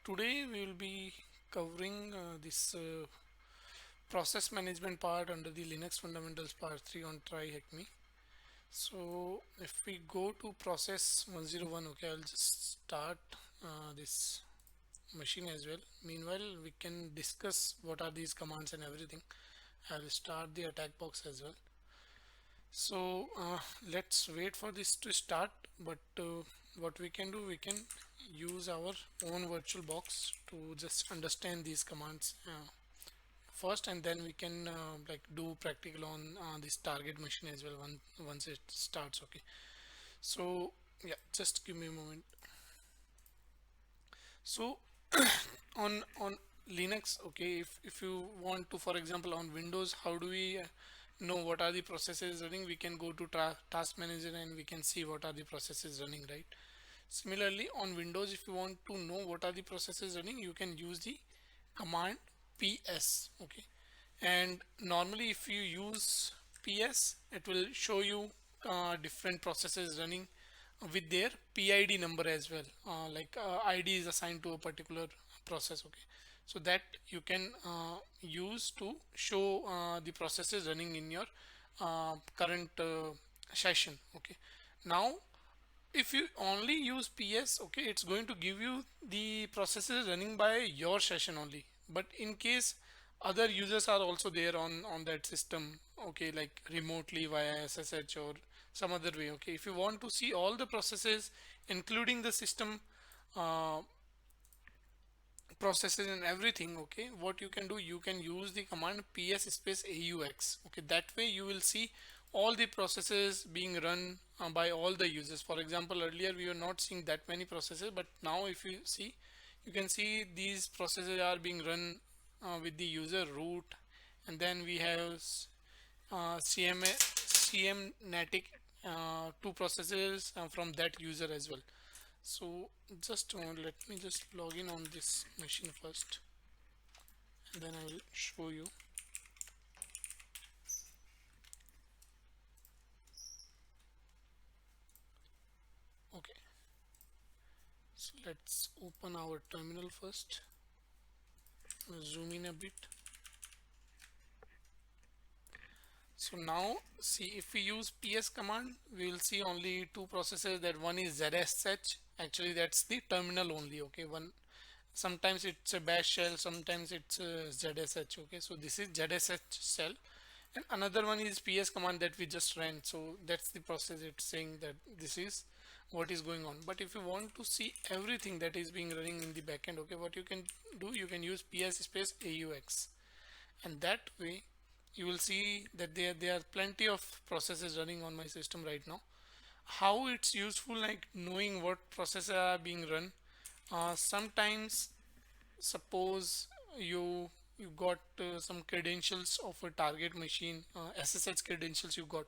Today we will be covering this process management part under the Linux Fundamentals Part 3 on tryhackme. So if we go to process 101, okay, I'll just start this machine as well. Meanwhile, we can discuss what are these commands and everything. I'll start the attack box as well. So let's wait for this to start, but what we can do, we can use our own virtual box to just understand these commands first, and then we can like do practical on this target machine as well once it starts. Okay, so yeah, just give me a moment. So on Linux, okay, if you want to, for example, on Windows, how do we know what are the processes running? We can go to task manager and we can see what are the processes running, right? Similarly, on Windows, if you want to know what are the processes running, you can use the command ps. Okay, and normally if you use ps, it will show you different processes running with their PID number as well. ID is assigned to a particular process. Okay, so that you can use to show the processes running in your current session. Okay, now if you only use ps, okay, it's going to give you the processes running by your session only. But in case other users are also there on that system, okay, like remotely via ssh or some other way, okay, if you want to see all the processes including the system uh, processes and everything, okay, what you can do, you can use the command ps space aux. Okay, that way you will see all the processes being run by all the users. For example, earlier we were not seeing that many processes, but now if you see, you can see these processes are being run with the user root, and then we have cmnatic, two processes from that user as well. So just let me just log in on this machine first, and then I will show you. Okay, so let's open our terminal first, zoom in a bit. So now see, if we use ps command, we will see only two processes. That one is zsh, actually that's the terminal only. Okay, one, sometimes it's a bash shell, sometimes it's a zsh. Okay, so this is zsh shell, and another one is ps command that we just ran. So that's the process, it's saying that this is what is going on. But if you want to see everything that is being running in the backend, okay, what you can do, you can use ps space aux, and that way you will see that there are plenty of processes running on my system right now. How it's useful, like knowing what processes are being run. Sometimes, suppose you got some credentials of a target machine, ssh credentials you got,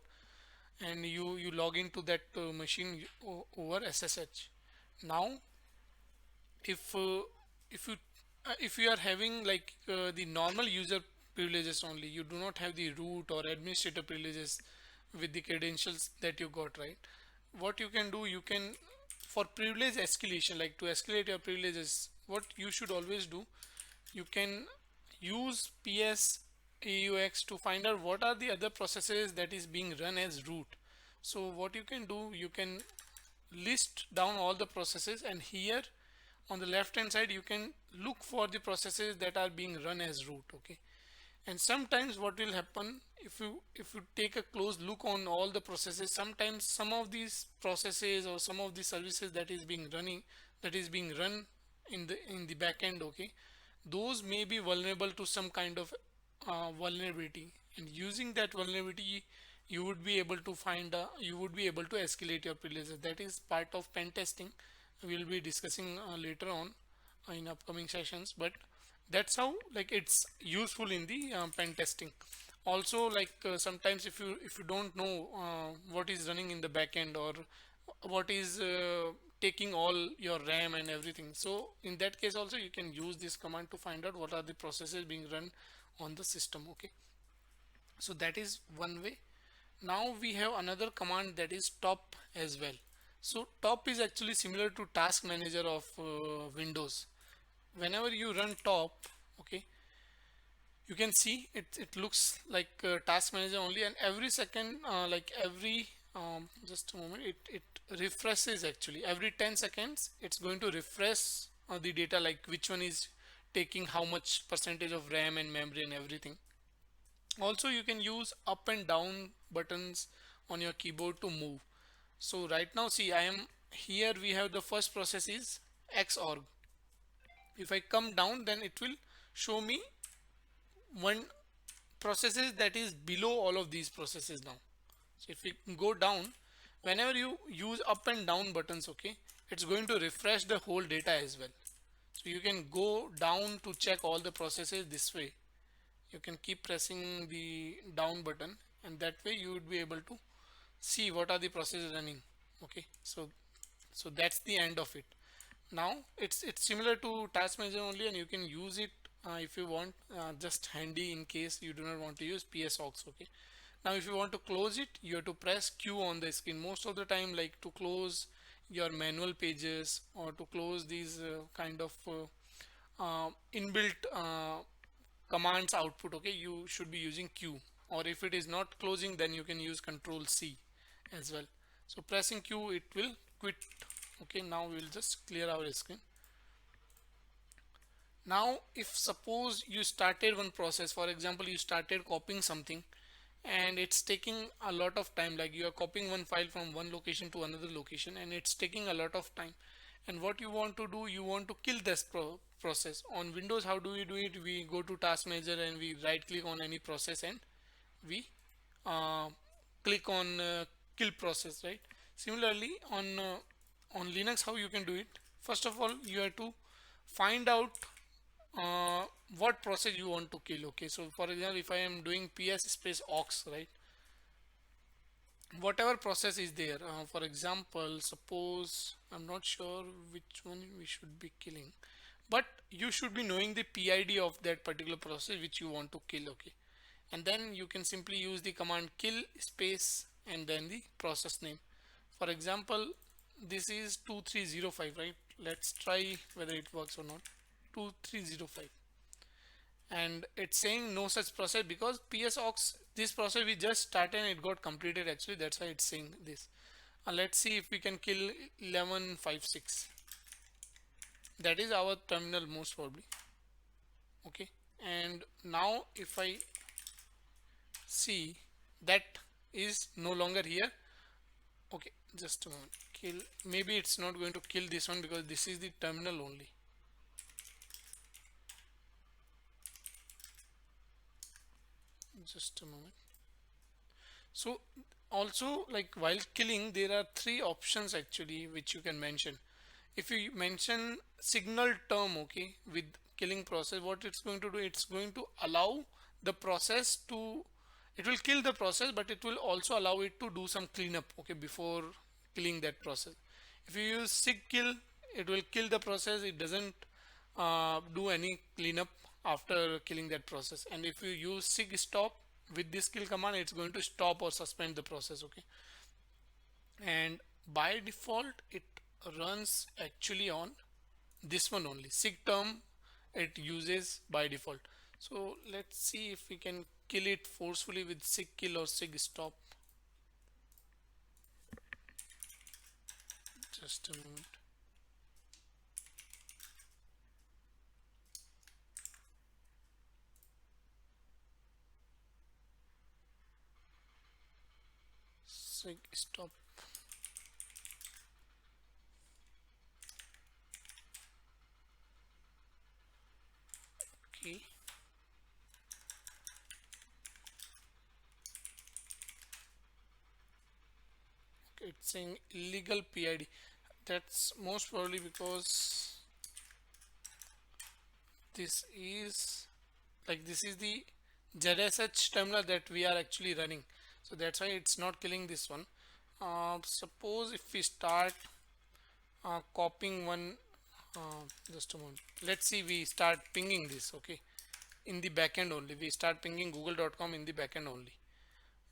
and you log into that machine over ssh. Now if if you are having like the normal user privileges only, you do not have the root or administrator privileges with the credentials that you got, right? What you can do, you can, for privilege escalation, like to escalate your privileges, what you should always do, you can use ps aux to find out what are the other processes that is being run as root. So what you can do, you can list down all the processes, and here on the left hand side you can look for the processes that are being run as root. Okay, and sometimes what will happen, if you take a close look on all the processes, sometimes some of these processes or some of the services that is being run in the back end, okay, those may be vulnerable to some kind of vulnerability, and using that vulnerability you would be able to you would be able to escalate your privileges. That is part of pen testing. We'll be discussing later on in upcoming sessions, but that's how, like, it's useful in the pen testing. Also, like sometimes if you don't know what is running in the backend, or what is taking all your ram and everything, so in that case also you can use this command to find out what are the processes being run on the system. Okay, so that is one way. Now we have another command, that is top as well. So top is actually similar to task manager of windows. whenever you run top, okay, you can see it looks like task manager only, and every second like every just a moment, it refreshes. Actually every 10 seconds it's going to refresh the data, like which one is taking how much percentage of RAM and memory and everything. Also you can use up and down buttons on your keyboard to move. So right now see, I am here, we have the first process is xorg. If I come down, then it will show me one processes that is below all of these processes now. So if we go down, whenever you use up and down buttons, okay, it's going to refresh the whole data as well. So you can go down to check all the processes this way. You can keep pressing the down button, and that way you would be able to see what are the processes running. Okay, so that's the end of it. Now it's similar to task manager only, and you can use it if you want, just handy in case you do not want to use psox. Okay, now if you want to close it, you have to press q on the screen most of the time, like to close your manual pages or to close these kind of inbuilt commands output. Okay, you should be using q, or if it is not closing, then you can use control c as well. So pressing q, it will quit. Okay, now we will just clear our screen. Now if suppose you started one process, for example you started copying something, and it's taking a lot of time, like you are copying one file from one location to another location, and it's taking a lot of time, and what you want to do, you want to kill this process. On Windows, how do we do it? We go to task manager and we right click on any process, and we uh, click on kill process, right? Similarly on Linux, how you can do it? First of all, you have to find out uh, what process you want to kill. Okay, so for example, if I am doing ps space aux, right, whatever process is there, for example, suppose I'm not sure which one we should be killing, but you should be knowing the PID of that particular process which you want to kill. Okay, and then you can simply use the command kill space and then the process name. For example, this is 2305, right? Let's try whether it works or not. 2305, and it's saying no such process because psox, this process we just started and it got completed. Actually that's why it's saying this. Let's see if we can kill 1156. That is our terminal most probably. Okay, and now if I see, that is no longer here. Okay, just a moment. Kill, maybe it's not going to kill this one because this is the terminal only. Just a moment. So also, like while killing, there are three options actually which you can mention. If you mention signal term, okay, with killing process, what it's going to do, it's going to allow the process to, it will kill the process, but it will also allow it to do some cleanup, okay, before killing that process. If you use sig kill, it will kill the process, it doesn't do any cleanup after killing that process. And if you use sig stop with this kill command, it's going to stop or suspend the process. Okay, and by default it runs actually on this one only, sig term it uses by default. So let's see if we can kill it forcefully with sig kill or sig stop. Just a moment. Sig stop. Okay, it's saying illegal PID. That's most probably because this is, like this is the ZSH terminal that we are actually running, so that's why it's not killing this one. Suppose if we start copying one, just a moment, let's see, we start pinging this, okay, in the backend only, we start pinging google.com in the backend only,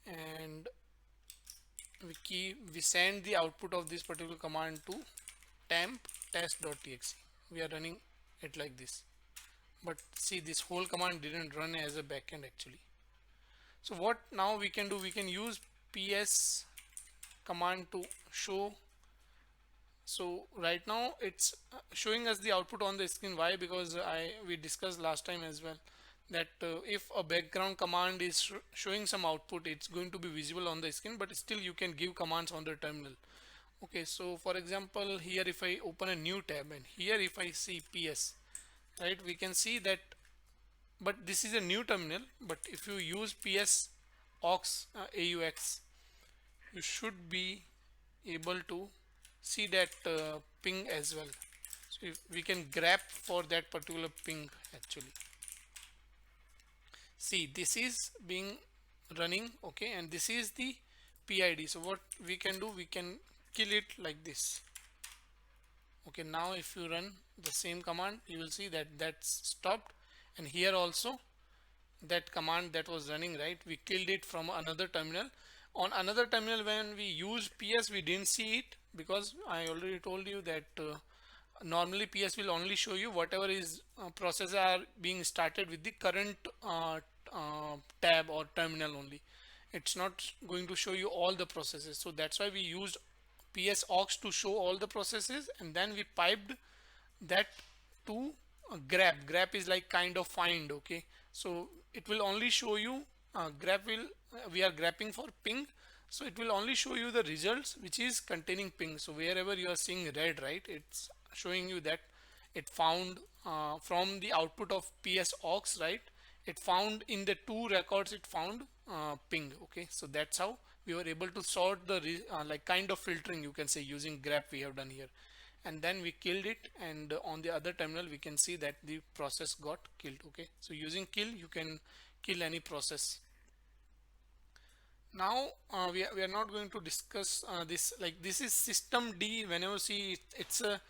and we send the output of this particular command to temp test.txt. We are running it like this. But see, this whole command didn't run as a backend actually. So what now we can do, we can use ps command to show. So right now it's showing us the output on the screen. Why? Because we discussed last time as well that if a background command is showing some output, it's going to be visible on the screen, but still you can give commands on the terminal. Okay, so for example, here if I open a new tab and here if I see ps, right, we can see that, but this is a new terminal. But if you use ps aux, you should be able to see that ping as well. So if we can grab for that particular ping actually. See, this is being running, okay, and this is the PID. So what we can do, we can kill it like this. Okay, now if you run the same command, you will see that that's stopped, and here also that command that was running, right, we killed it from another terminal. On another terminal when we use ps, we didn't see it because I already told you that normally ps will only show you whatever is processes are being started with the current tab or terminal only. It's not going to show you all the processes. So that's why we used ps aux to show all the processes, and then we piped that to grab is like kind of find. Okay, so it will only show you grab will we are grabbing for ping, so it will only show you the results which is containing ping. So wherever you are seeing red, right, it's showing you that it found from the output of ps aux, right, it found in the two records, it found ping. Okay, so that's how we were able to sort the like kind of filtering, you can say, using grep we have done here. And then we killed it, and on the other terminal we can see that the process got killed. Okay, so using kill you can kill any process. Now we are not going to discuss this, like this is system D. Whenever see it's a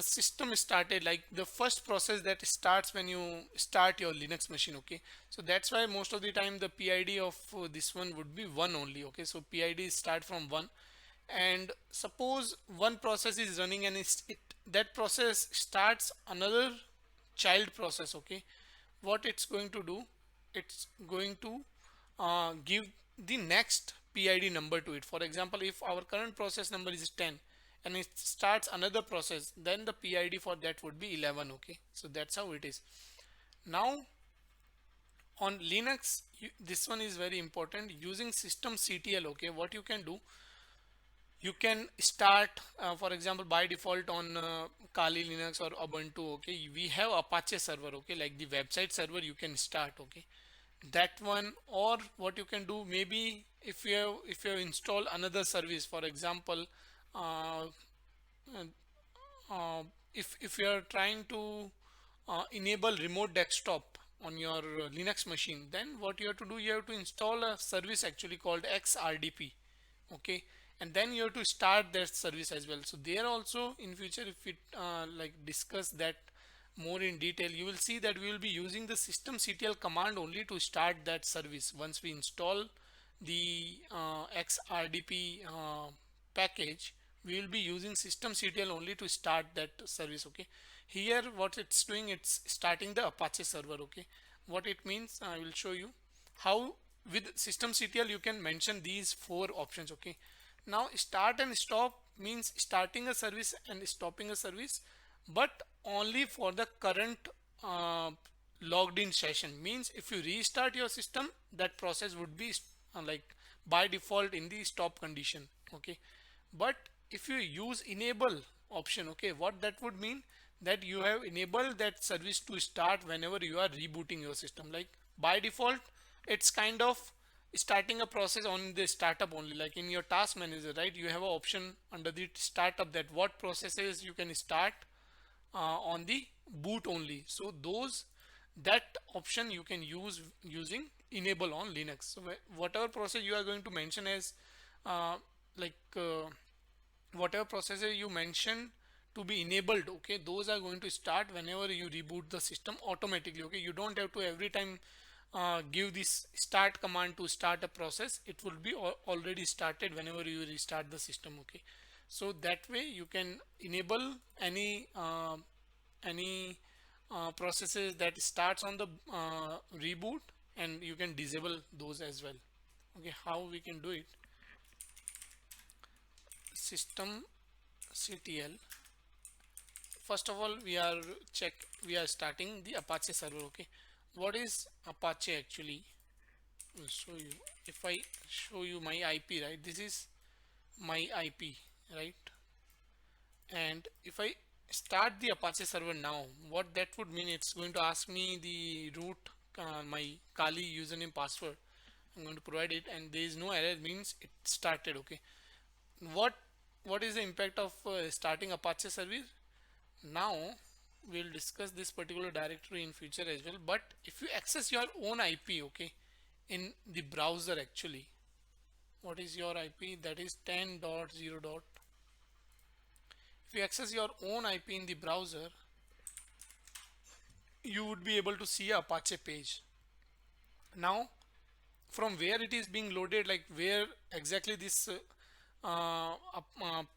system started, like the first process that starts when you start your Linux machine. Okay, so that's why most of the time the PID of this one would be 1 only. Okay, so PID start from 1, and suppose one process is running and that process starts another child process. Okay, what it's going to do, it's going to give the next PID number to it. For example, if our current process number is 10 and it starts another process, then the PID for that would be 11. Okay, so that's how it is. Now on Linux, this one is very important, using systemctl. Okay, what you can do, you can start for example, by default on Kali Linux or Ubuntu, okay, we have Apache server. Okay, like the website server you can start. Okay, that one. Or what you can do, maybe if you have installed another service, for example, uh, uh, if you are trying to enable remote desktop on your Linux machine, then what you have to do, you have to install a service actually called XRDP. Okay, and then you have to start that service as well. So there also in future, if we like discuss that more in detail, you will see that we will be using the systemctl command only to start that service. Once we install the XRDP package, we will be using systemctl only to start that service. Okay, here what it's doing, it's starting the Apache server. Okay, what it means, I will show you how with systemctl you can mention these four options. Okay, now start and stop means starting a service and stopping a service, but only for the current logged in session. Means if you restart your system, that process would be like by default in the stop condition. Okay, but if you use enable option, okay, what that would mean, that you have enabled that service to start whenever you are rebooting your system. Like by default it's kind of starting a process on the startup only. Like in your task manager, right, you have an option under the startup that what processes you can start on the boot only. So those, that option you can use using enable on Linux. So whatever process you are going to mention as like whatever processes you mention to be enabled, okay, those are going to start whenever you reboot the system automatically. Okay, you don't have to every time give this start command to start a process. It will be already started whenever you restart the system. Okay, so that way you can enable any processes that starts on the reboot, and you can disable those as well. Okay, how we can do it? System ctl. First of all, we are starting the Apache server. Okay, what is Apache actually? I'll show you. If I show you my IP, right, this is my IP, right? And if I start the Apache server now, what that would mean, it's going to ask me the root, my Kali username password. I'm going to provide it, and there is no error, means it started. Okay, what what is the impact of starting Apache service? Now we'll discuss this particular directory in future as well, but if you access your own IP, okay, in the browser actually, what is your IP? That is 10.0. If you access your own IP in the browser, you would be able to see a Apache page. Now from where it is being loaded, like where exactly this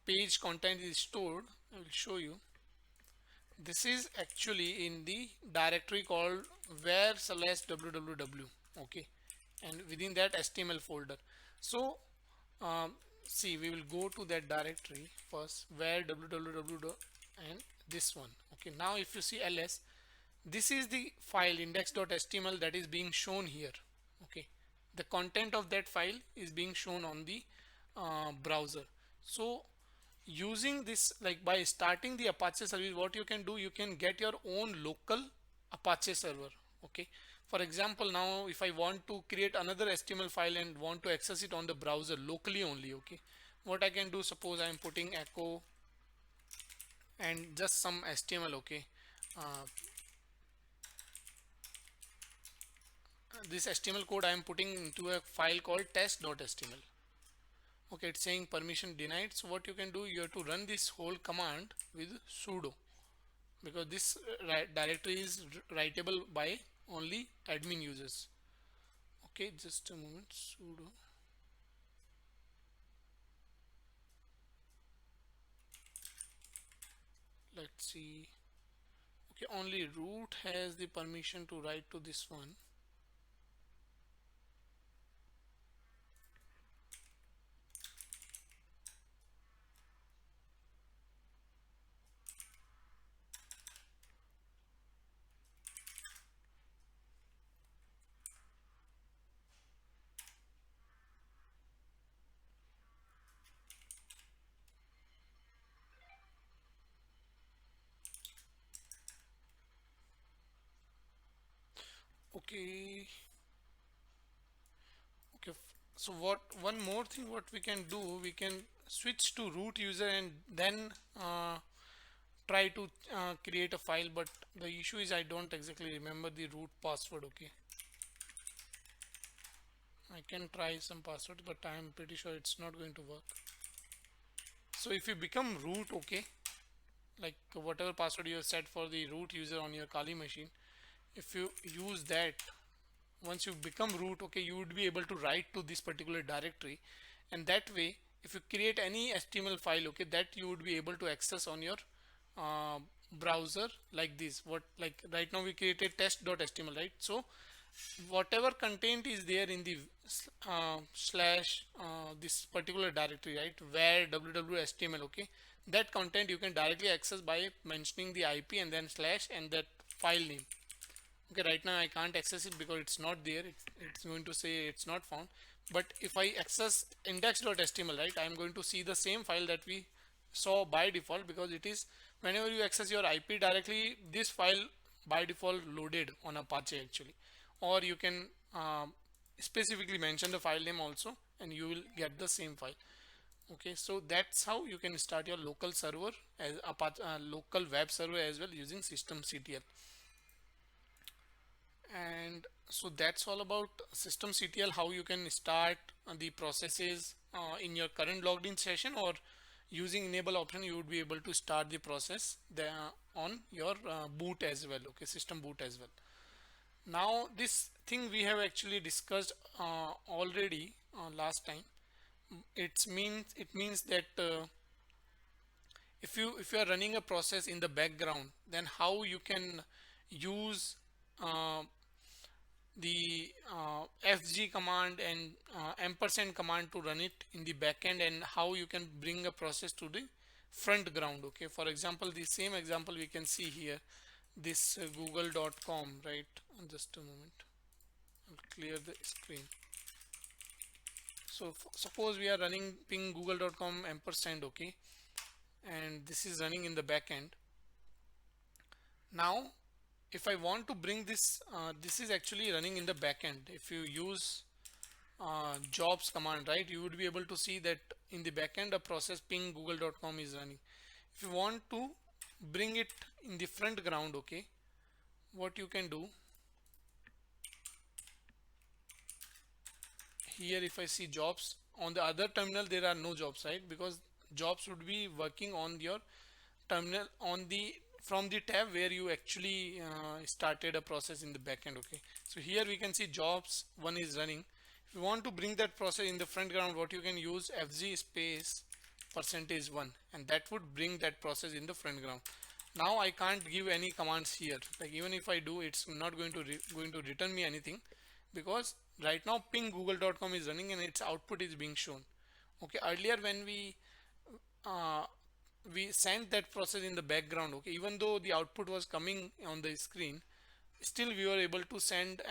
page content is stored, I will show you. This is actually in the directory called where/www. Okay, and within that HTML folder. So um, see, we will go to that directory first, where www, and this one. Okay, now if you see ls, this is the file index.html that is being shown here. Okay, the content of that file is being shown on the browser. So using this, like by starting the Apache service, what you can do, you can get your own local Apache server. Okay, for example, now if I want to create another HTML file and want to access it on the browser locally only, okay, what I can do, suppose I am putting echo and just some HTML. Okay, uh, this HTML code I am putting into a file called test.html. Okay, it's saying permission denied. So what you can do, you have to run this whole command with sudo, because this directory is writable by only admin users. Okay, just a moment. Sudo, let's see. Okay, only root has the permission to write to this one. Okay, okay, so what, one more thing what we can do, we can switch to root user and then try to create a file, but the issue is I don't exactly remember the root password. Okay, I can try some password, but I am pretty sure it's not going to work. So if you become root, okay, like whatever password you have set for the root user on your Kali machine, if you use that, once you become root, okay, you would be able to write to this particular directory, and that way if you create any HTML file, okay, that you would be able to access on your uh, browser like this. What, like right now we created test.html, right? So whatever content is there in the slash this particular directory, right, where www.html, okay, that content you can directly access by mentioning the IP and then slash and that file name. Okay, right now I can't access it because it's not there. It's going to say it's not found. But if I access index.html, right, I'm going to see the same file that we saw by default, because it is, whenever you access your IP directly, this file by default loaded on Apache actually. Or you can specifically mention the file name also, and you will get the same file. Okay, so that's how you can start your local server as Apache, local web server as well, using systemctl. And so that's all about systemctl, how you can start the processes in your current logged in session, or using enable option you would be able to start the process there on your boot as well. Okay, system boot as well. Now this thing we have actually discussed already last time. It means that if you are running a process in the background, then how you can use uh, the fg command and ampersand command to run it in the backend, and how you can bring a process to the front ground. Okay, for example, the same example we can see here, this google.com, right? Just a moment, I'll clear the screen. So suppose we are running ping google.com ampersand, okay, and this is running in the backend. Now if I want to bring this, this is actually running in the backend. If you use jobs command, right, you would be able to see that in the backend a process ping google.com is running. If you want to bring it in the front ground, okay, what you can do here, if I see jobs on the other terminal, there are no jobs, right? Because jobs would be working on your terminal on the from the tab where you actually started a process in the backend. Okay, so here we can see jobs one is running. If you want to bring that process in the front ground, what you can use, fg space %1, and that would bring that process in the front ground. Now I can't give any commands here, like even if I do, it's not going to return me anything, because right now ping google.com is running and its output is being shown. Okay, earlier when uh, we sent that process in the background, okay, even though the output was coming on the screen, still we were able to send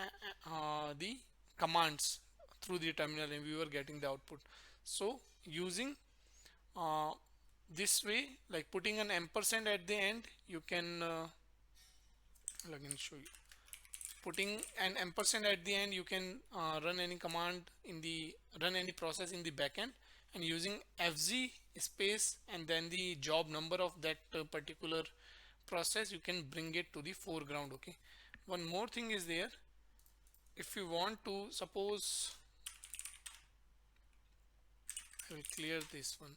the commands through the terminal and we were getting the output. So using uh, this way, like putting an ampersand at the end, you can again show you, putting an ampersand at the end, you can run any command in the run any process in the backend, and using fg space and then the job number of that particular process, you can bring it to the foreground. Okay, one more thing is there. If you want to, suppose I will clear this one.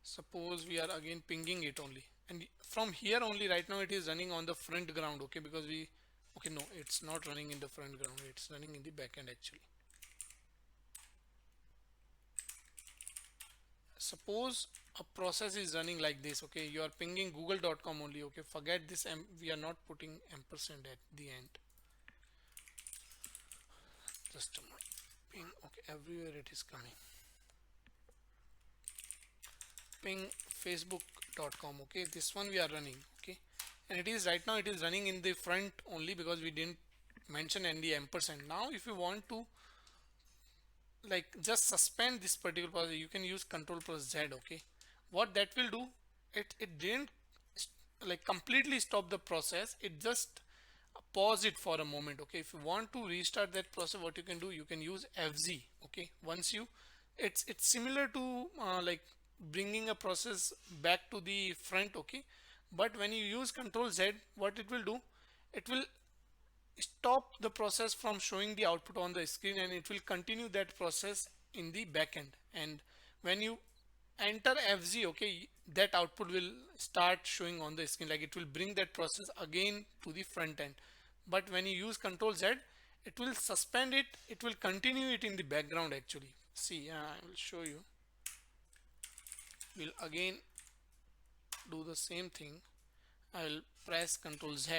Suppose we are again pinging it only, and from here only, right now it is running on the front ground. Okay, because we, okay, no, it's not running in the front ground, it's running in the back end actually. Suppose a process is running like this, okay, you are pinging google.com only, okay, forget this, we are not putting ampersand at the end. Just a moment, ping, okay, everywhere it is coming, ping facebook.com, okay, this one we are running, okay, and it is right now it is running in the front only because we didn't mention any ampersand. Now if you want to like just suspend this particular process, you can use control plus z. Okay, what that will do, it didn't like completely stop the process, it just pause it for a moment. Okay, if you want to restart that process, what you can do, you can use fz. Okay, once you, it's similar to like bringing a process back to the front. Okay, but when you use control z, what it will do, it will stop the process from showing the output on the screen, and it will continue that process in the backend. And when you enter fg, okay, that output will start showing on the screen, like it will bring that process again to the front end. But when you use control z, it will suspend it, it will continue it in the background actually. See, I will show you. We'll again do the same thing. I will press control z,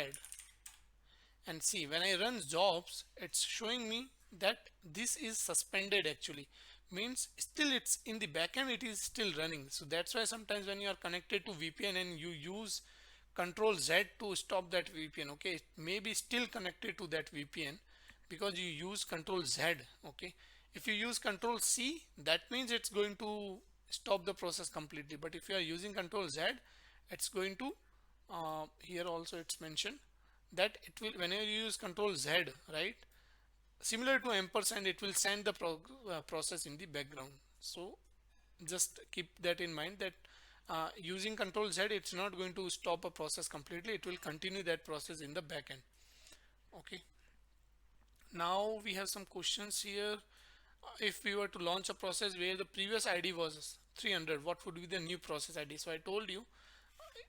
and see, when I run jobs, it's showing me that this is suspended actually, means still it's in the backend, it is still running. So that's why sometimes when you are connected to VPN and you use control Z to stop that VPN, okay, it may be still connected to that VPN because you use control Z. Okay, if you use control C, that means it's going to stop the process completely. But if you are using control Z, it's going to here also it's mentioned that it will, whenever you use control Z, right, similar to ampersand, it will send the process in the background. So just keep that in mind, that using control Z, it's not going to stop a process completely, it will continue that process in the backend. Okay, now we have some questions here. If we were to launch a process where the previous ID was 300, what would be the new process ID? So I told you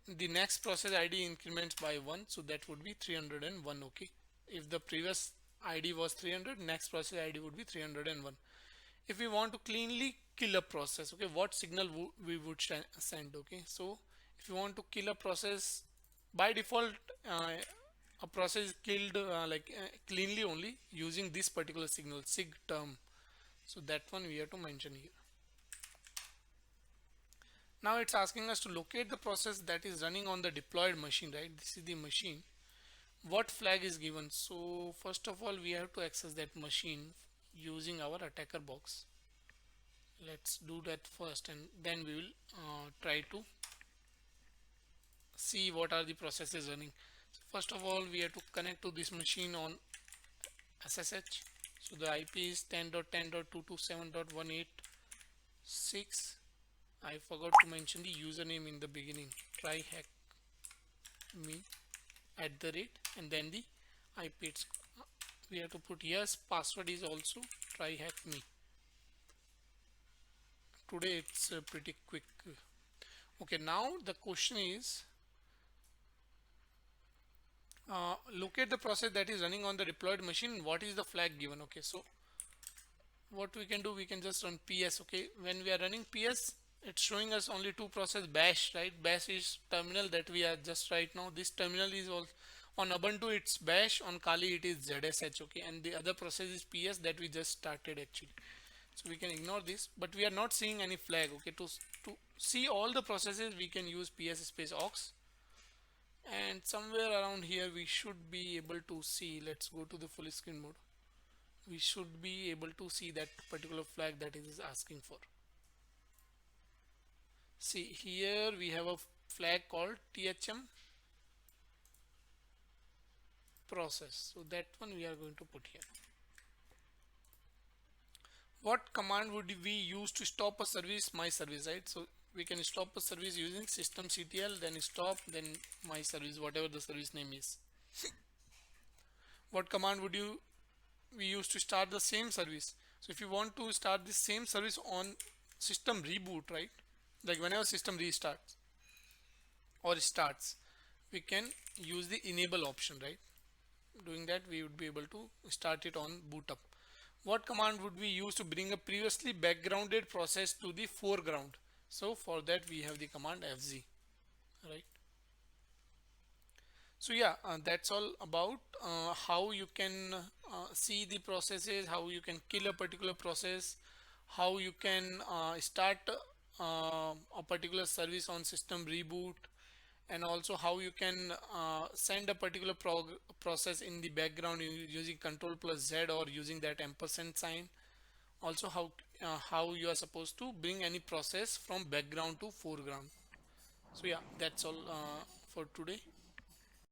the next process ID increments by 1, so that would be 301. Okay, if the previous ID was 300, next process ID would be 301. If we want to cleanly kill a process, okay, what signal we would send? Okay, so if you want to kill a process, by default a process is killed cleanly only using this particular signal sig term. So that one we have to mention here. Now it's asking us to locate the process that is running on the deployed machine, right? This is the machine. What flag is given? So first of all, we have to access that machine using our attacker box. Let's do that first, and then we will try to see what are the processes running. So first of all, we have to connect to this machine on SSH. So the IP is 10.10.227.186. I forgot to mention the username in the beginning. Tryhackme @ and then the IP. We have to put yes. Password is also tryhackme. Today it's pretty quick. Okay, now the question is locate the process that is running on the deployed machine. What is the flag given? Okay, so what we can do, we can just run ps. Okay, when we are running ps, it's showing us only two process bash, right? Bash is terminal that we are just right now. This terminal is all on Ubuntu, it's bash. On Kali it is zsh. Okay, and the other process is ps that we just started actually. So we can ignore this, but we are not seeing any flag. Okay, to see all the processes we can use ps space aux, and somewhere around here we should be able to see. Let's go to the full screen mode. We should be able to see that particular flag that it is asking for. See here we have a flag called thm process, so that one we are going to put here. What command would we use to stop a service? My service, right? So we can stop a service using systemctl, then stop, then my service, whatever the service name is. What command would we use to start the same service? So if you want to start the same service on system reboot, right, like whenever system restarts or starts, we can use the enable option, right? Doing that, we would be able to start it on boot up. What command would we use to bring a previously backgrounded process to the foreground? So for that we have the command fz, right? So yeah, that's all about how you can see the processes, how you can kill a particular process, how you can start a particular service on system reboot, and also how you can send a particular process in the background using control plus z or using that ampersand sign. Also how you are supposed to bring any process from background to foreground. So yeah, that's all for today.